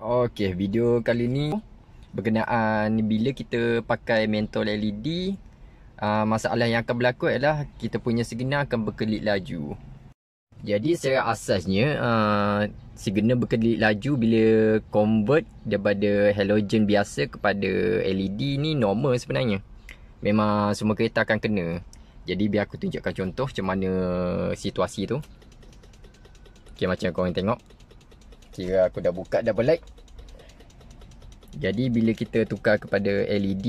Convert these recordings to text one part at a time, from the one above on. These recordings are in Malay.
Okey, video kali ni berkenaan bila kita pakai mentol LED, masalah yang akan berlaku adalah kita punya signal akan berkelip laju. Jadi secara asasnya signal berkelip laju bila convert daripada halogen biasa kepada LED ni normal sebenarnya. Memang semua kereta akan kena. Jadi biar aku tunjukkan contoh macam mana situasi tu. Okey, macam korang tengok. Kira aku dah buka double light. Jadi bila kita tukar kepada LED,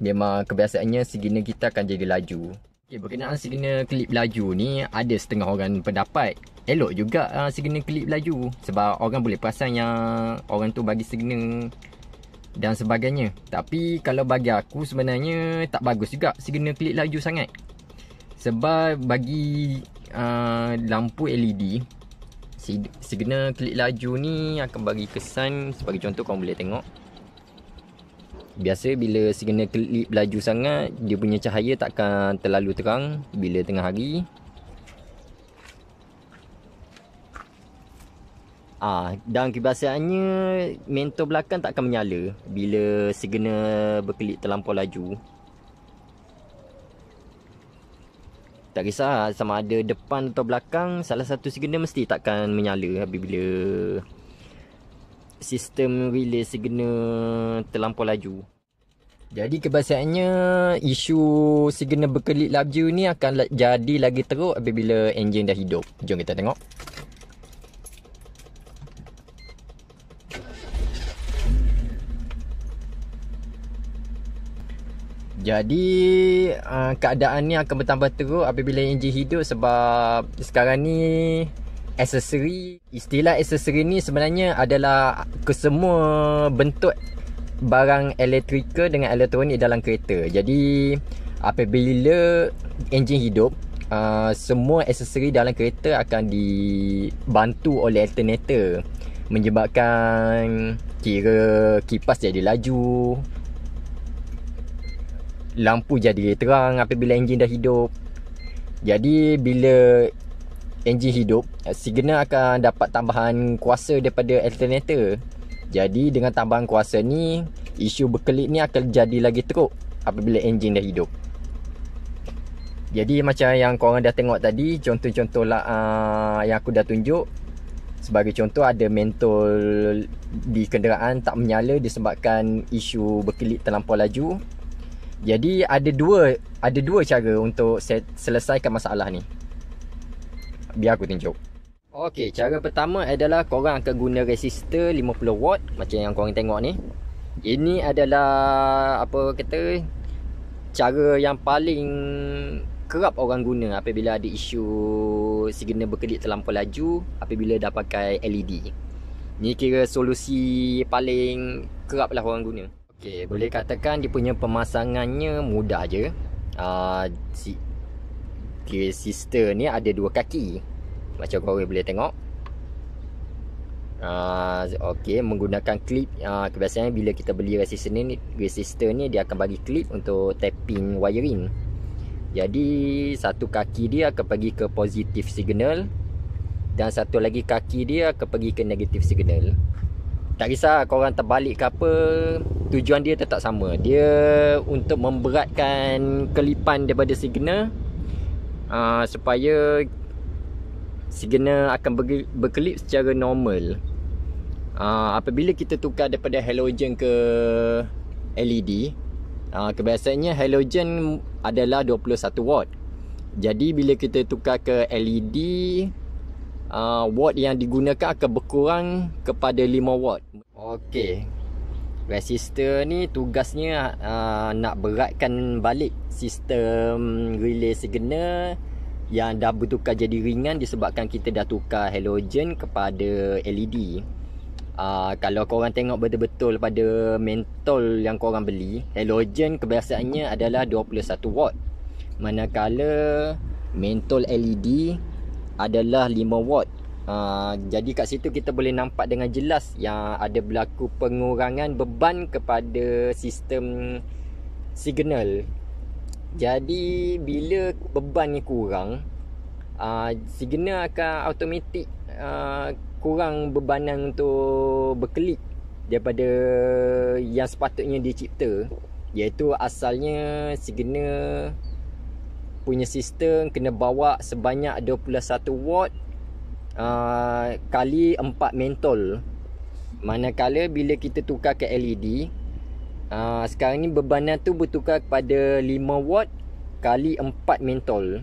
memang kebiasaannya signal kita akan jadi laju. Okay, berkenaan signal kelip laju ni, ada setengah orang pendapat elok juga signal kelip laju. Sebab orang boleh perasan yang orang tu bagi signal dan sebagainya. Tapi kalau bagi aku sebenarnya tak bagus juga signal kelip laju sangat. Sebab bagi lampu LED, signal kelip laju ni akan bagi kesan, sebagai contoh korang boleh tengok. Biasa bila signal kelip laju sangat, dia punya cahaya takkan terlalu terang bila tengah hari. Dan kebiasaannya mentol belakang takkan menyala bila signal berkelip terlampau laju. Tak kisah sama ada depan atau belakang, salah satu signal mesti takkan menyala apabila sistem relay signal terlampau laju. Jadi kebiasaannya isu signal berkelip laju ni akan jadi lagi teruk apabila enjin dah hidup. Jom kita tengok. Jadi keadaan ni akan bertambah teruk apabila enjin hidup sebab sekarang ni istilah aksesori ni sebenarnya adalah kesemua bentuk barang elektrikal dengan elektronik dalam kereta. Jadi apabila enjin hidup, semua aksesori dalam kereta akan dibantu oleh alternator, menyebabkan kira kipas jadi laju, lampu jadi terang apabila enjin dah hidup. Jadi bila enjin hidup, signal akan dapat tambahan kuasa daripada alternator. Jadi dengan tambahan kuasa ni, isu berkelip ni akan jadi lagi teruk apabila enjin dah hidup. Jadi macam yang korang dah tengok tadi, contoh-contoh lah yang aku dah tunjuk. Sebagai contoh, ada mentol di kenderaan tak menyala disebabkan isu berkelip terlampau laju. Jadi ada dua cara untuk selesaikan masalah ni. Biar aku tunjuk. Okey, cara pertama adalah korang akan guna resistor 50 watt macam yang korang tengok ni. Ini adalah cara yang paling kerap orang guna apabila ada isu signal berkelip terlampau laju apabila dah pakai LED. Ni kira solusi paling kerap lah orang guna. Okey, boleh katakan dia punya pemasangannya mudah je. Resistor ni ada dua kaki macam korang boleh tengok. Okey, menggunakan klip. Kebiasaannya bila kita beli resistor ni dia akan bagi klip untuk tapping wiring. Jadi satu kaki dia akan pergi ke positif signal dan satu lagi kaki dia akan pergi ke negatif signal. Tak kisah korang terbalik ke apa, tujuan dia tetap sama. Dia untuk memberatkan kelipan daripada signal, supaya signal akan berkelip secara normal. Apabila kita tukar daripada halogen ke LED, kebiasaannya halogen adalah 21 watt. Jadi bila kita tukar ke LED, watt yang digunakan akan berkurang kepada 5 watt. Okey, resistor ni tugasnya nak beratkan balik sistem relay signal yang dah bertukar jadi ringan disebabkan kita dah tukar halogen kepada LED. Kalau korang tengok betul-betul pada mentol yang korang beli, halogen kebiasaannya adalah 21 watt, manakala mentol LED adalah 5 watt. Jadi kat situ kita boleh nampak dengan jelas yang ada berlaku pengurangan beban kepada sistem signal. Jadi bila beban ni kurang, signal akan automatik kurang bebanan untuk berkelip daripada yang sepatutnya dicipta, iaitu asalnya signal punya sistem kena bawa sebanyak 21 watt kali 4 mentol. Manakala bila kita tukar ke LED, sekarang ni bebanan tu bertukar kepada 5 watt kali 4 mentol.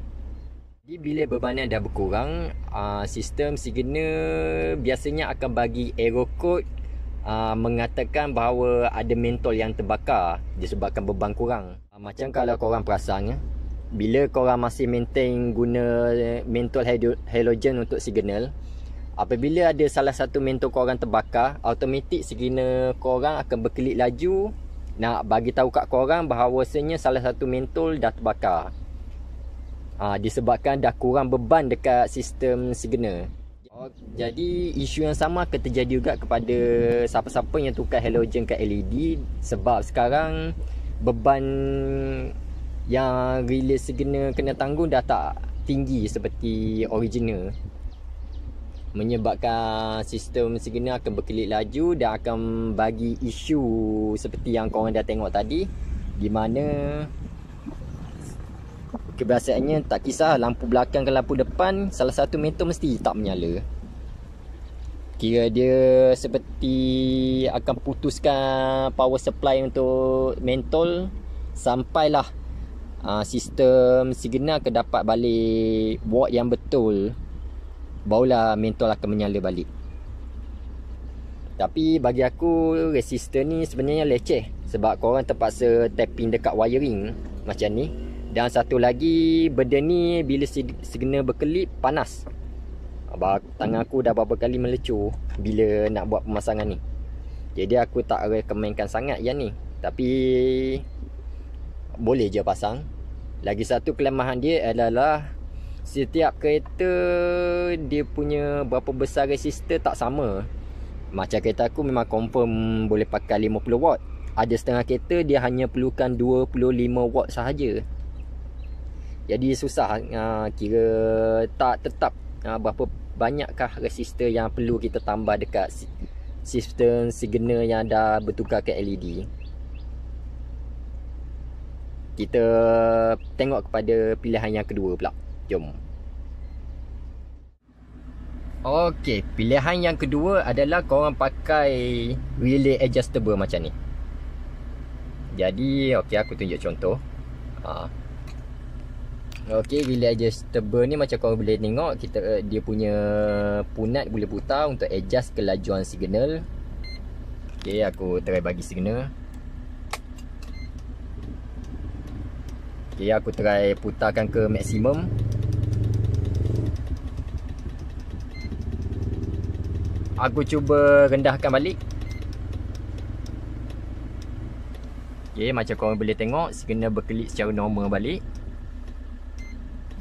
Jadi bila bebanan dah berkurang, sistem signal biasanya akan bagi error code mengatakan bahawa ada mentol yang terbakar disebabkan beban kurang. Macam kalau korang perasan, bila korang masih maintain guna mentol halogen untuk signal, apabila ada salah satu mentol korang terbakar, automatik signal korang akan berkelip laju nak bagi tahu kat korang bahawasanya salah satu mentol dah terbakar. Disebabkan dah kurang beban dekat sistem signal. Jadi isu yang sama akan terjadi juga kepada siapa-siapa yang tukar halogen ke LED, sebab sekarang beban yang relay signal kena tanggung dah tak tinggi seperti original, menyebabkan sistem signal akan berkelip laju dan akan bagi isu seperti yang korang dah tengok tadi, di mana kebiasaannya tak kisah lampu belakang ke lampu depan, salah satu mentol mesti tak menyala. Kira dia seperti akan putuskan power supply untuk mentol sampailah sistem signal akan dapat balik watt yang betul, barulah mentol akan menyala balik. Tapi bagi aku resistor ni sebenarnya leceh, sebab korang terpaksa tapping dekat wiring macam ni. Dan satu lagi, benda ni bila signal berkelip panas. Tangan aku dah beberapa kali melecur bila nak buat pemasangan ni. Jadi aku tak rekomenkan sangat yang ni, tapi boleh je pasang. Lagi satu kelemahan dia adalah setiap kereta dia punya berapa besar resistor tak sama. Macam kereta aku memang confirm boleh pakai 50 watt. Ada setengah kereta dia hanya perlukan 25 watt sahaja. Jadi susah kira tak tetap berapa banyakkah resistor yang perlu kita tambah dekat sistem signal yang dah bertukar ke LED. Kita tengok kepada pilihan yang kedua pula. Jom. Okey, pilihan yang kedua adalah korang pakai relay adjustable macam ni. Jadi, okey aku tunjuk contoh. Okey, relay adjustable ni macam korang boleh tengok, dia punya punat boleh putar untuk adjust kelajuan signal. Okey, aku try bagi signal. Okay, aku try putarkan ke maksimum. Aku cuba rendahkan balik. Okay, macam korang boleh tengok, signal berkelip secara normal balik.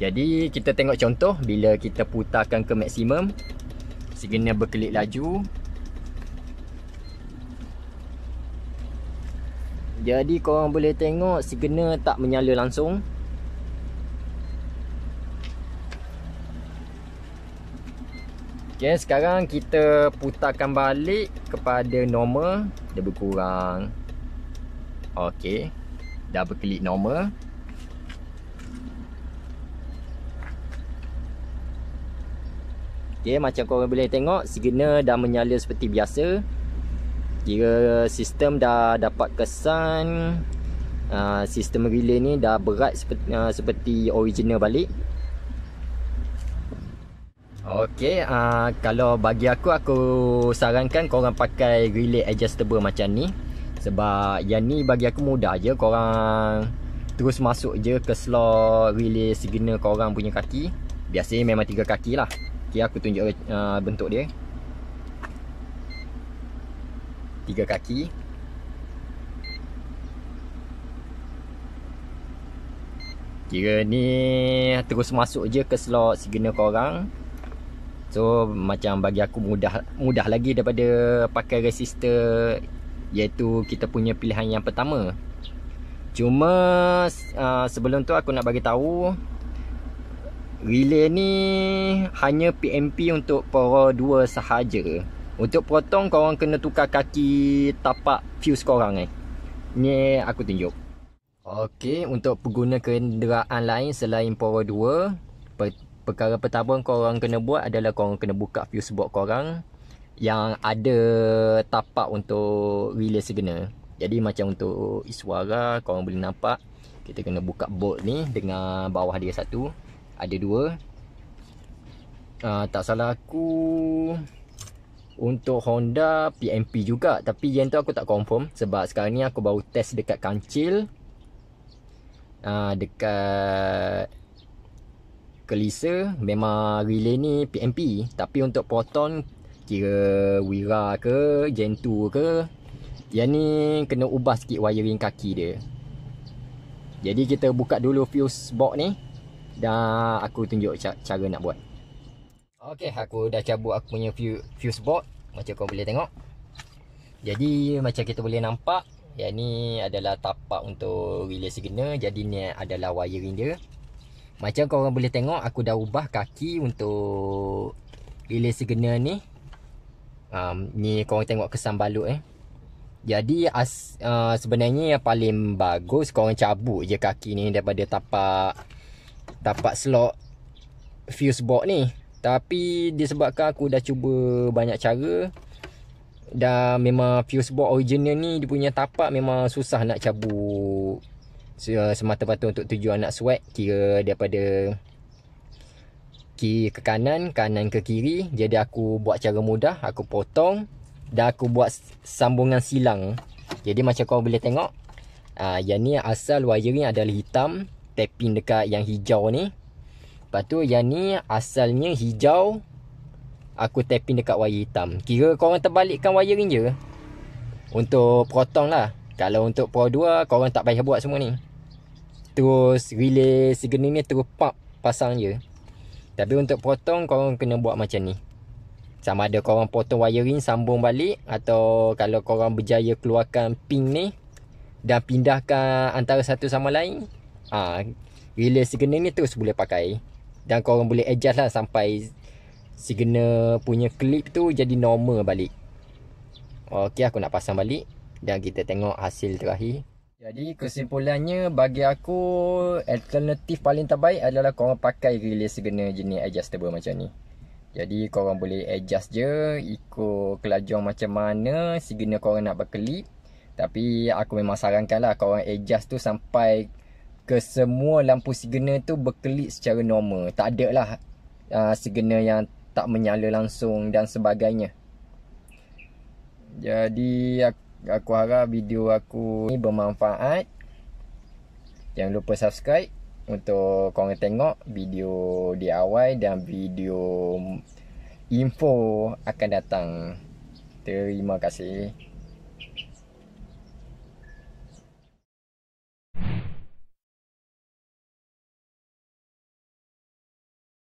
Jadi kita tengok contoh, bila kita putarkan ke maksimum, signal berkelip laju. Jadi korang boleh tengok signal tak menyala langsung. Okay, sekarang kita putarkan balik kepada normal. Dia berkurang. Okay, dah berkelip normal. Okay, macam korang boleh tengok, signal dah menyala seperti biasa. Kira sistem dah dapat kesan sistem relay ni dah berat seperti original balik. Okey, kalau bagi aku sarankan korang pakai relay adjustable macam ni, sebab yang ni bagi aku mudah je. Korang terus masuk je ke slot relay signal korang punya kaki. Biasanya memang 3 kaki lah. Okey, aku tunjuk bentuk dia. 3 kaki. Kira ni terus masuk je ke slot signal korang. So macam bagi aku mudah lagi daripada pakai resistor, iaitu kita punya pilihan yang pertama. Cuma sebelum tu aku nak bagi tahu, relay ni hanya PMP untuk Power 2 sahaja. Untuk potong korang kena tukar kaki tapak fuse korang Ni aku tunjuk. Okey, untuk pengguna kenderaan lain selain Poro 2, perkara pertama korang kena buat adalah korang kena buka fuse box korang yang ada tapak untuk relay signal. Jadi macam untuk Iswara, korang boleh nampak kita kena buka bolt ni dengan bawah dia satu. Ada dua. Tak salah aku untuk Honda PMP juga, tapi yang tu aku tak confirm sebab sekarang ni aku baru test dekat kancil, dekat Kelisa memang relay ni PMP, tapi untuk Proton kira Wira ke Gen 2 ke, yang ni kena ubah sikit wiring kaki dia. Jadi kita buka dulu fuse box ni dan aku tunjuk cara nak buat. Okey, aku dah cabut aku punya fuse box macam kau boleh tengok. Jadi macam kita boleh nampak, yang ni adalah tapak untuk relay signal. Jadi ni adalah wiring dia. Macam korang boleh tengok, aku dah ubah kaki untuk relay signal ni. Ni korang tengok kesan balut Jadi sebenarnya yang paling bagus korang cabut je kaki ni daripada tapak slot fuse box ni. Tapi disebabkan aku dah cuba banyak cara, dan memang fuse box original ni dia punya tapak memang susah nak cabut semata-mata untuk tujuan nak sweat, kira daripada kiri ke kanan, kanan ke kiri. Jadi aku buat cara mudah, aku potong dan aku buat sambungan silang. Jadi macam kau boleh tengok, yang ni asal wiring adalah hitam, tapping dekat yang hijau ni. Lepas tu yang ni asalnya hijau, aku tapping dekat wire hitam. Kira korang terbalikkan wiring je untuk Proton lah. Kalau untuk Pro 2 korang tak payah buat semua ni, terus relay signal ni terus pasang je. Tapi untuk Proton korang kena buat macam ni. Sama ada korang potong wiring sambung balik, atau kalau korang berjaya keluarkan pin ni dan pindahkan antara satu sama lain, relay signal ni terus boleh pakai. Dan korang boleh adjust lah sampai signal punya clip tu jadi normal balik. Okey, aku nak pasang balik dan kita tengok hasil terakhir. Jadi kesimpulannya, bagi aku alternatif paling terbaik adalah korang pakai relay signal jenis adjustable macam ni. Jadi korang boleh adjust je ikut kelajuan macam mana signal korang nak berkelip. Tapi aku memang sarankan lah korang adjust tu sampai ke semua lampu signal tu berkelip secara normal. Tak ada lah signal yang tak menyala langsung dan sebagainya. Jadi aku harap video aku ni bermanfaat. Jangan lupa subscribe untuk korang tengok video DIY dan video info akan datang. Terima kasih.